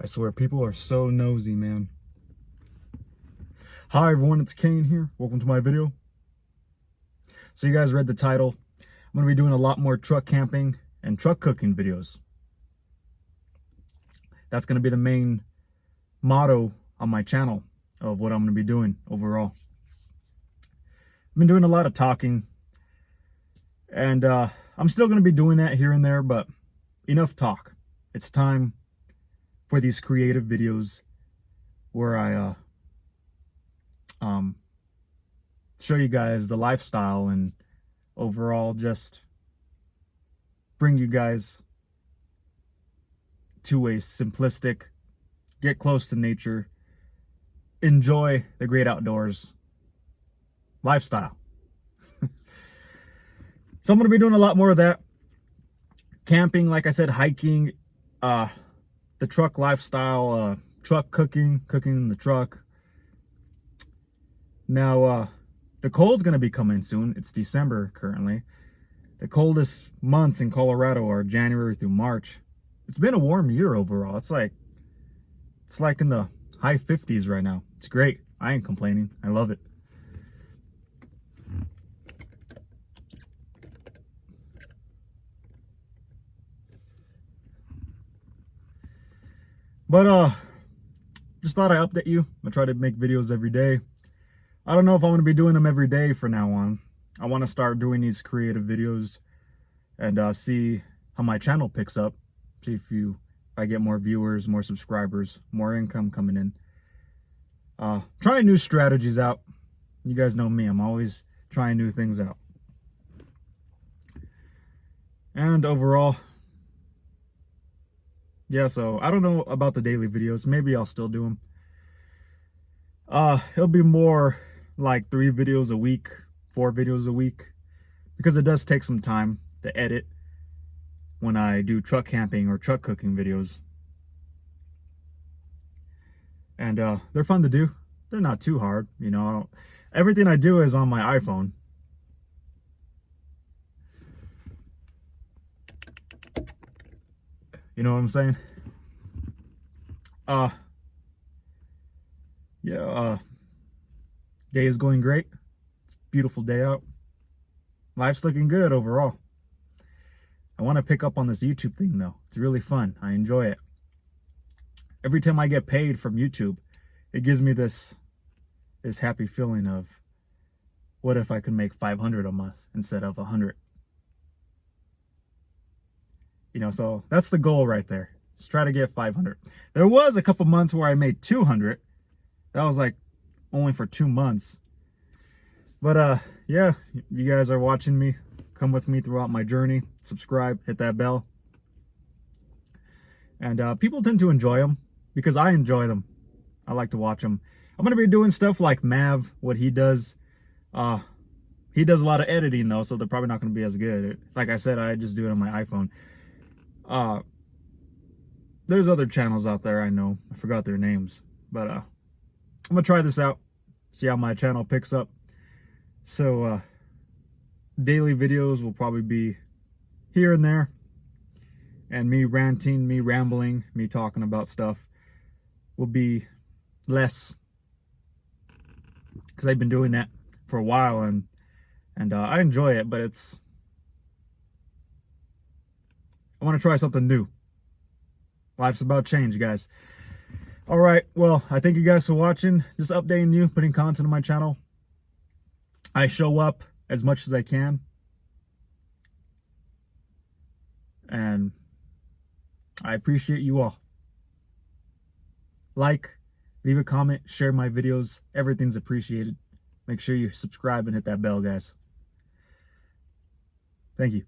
I swear, people are so nosy, man. Hi everyone, it's Cain here. Welcome to my video. So you guys read the title. I'm going to be doing a lot more truck camping and truck cooking videos. That's going to be the main motto on my channel of what I'm going to be doing overall. I've been doing a lot of talking, and I'm still going to be doing that here and there, but enough talk. It's time for these creative videos where I show you guys the lifestyle and overall just bring you guys to a simplistic, get close to nature, enjoy the great outdoors lifestyle. So I'm going to be doing a lot more of that. Camping, like I said, hiking, the truck lifestyle, truck cooking in the truck. Now, the cold's going to be coming soon. It's December currently. The coldest months in Colorado are January through March. It's been a warm year overall. It's like in the high 50s right now. It's great. I ain't complaining. I love it. But just thought I'd update you. I try to make videos every day. I don't know if I'm going to be doing them every day from now on. I want to start doing these creative videos and see how my channel picks up. See if I get more viewers, more subscribers, more income coming in. Trying new strategies out. You guys know me. I'm always trying new things out. And overall, yeah, so I don't know about the daily videos. Maybe I'll still do them. It'll be more like 3 videos a week, 4 videos a week, because it does take some time to edit when I do truck camping or truck cooking videos. And they're fun to do. They're not too hard, you know. Everything I do is on my iPhone. You know what I'm saying? Day is going great. It's a beautiful day out. Life's looking good overall. I want to pick up on this YouTube thing though. It's really fun. I enjoy it. Every time I get paid from YouTube, it gives me this happy feeling of, what if I could make 500 a month instead of 100? You know, so that's the goal right there. Just try to get 500. There was a couple months where I made 200. That was like only for 2 months. But yeah, you guys are watching me. Come with me throughout my journey. Subscribe, hit that bell. And people tend to enjoy them because I enjoy them. I like to watch them. I'm going to be doing stuff like Mav, what he does. He does a lot of editing though, so they're probably not going to be as good. Like I said, I just do it on my iPhone. There's other channels out there I know. I forgot their names. But I'm going to try this out. See how my channel picks up. So daily videos will probably be here and there. And me ranting, me rambling, me talking about stuff will be less. Because I've been doing that for a while and I enjoy it, but I want to try something new. Life's about change, guys. All right, well, I thank you guys for watching. Just updating you, putting content on my channel. I show up as much as I can. And I appreciate you all. Like, leave a comment, share my videos. Everything's appreciated. Make sure you subscribe and hit that bell, guys. Thank you.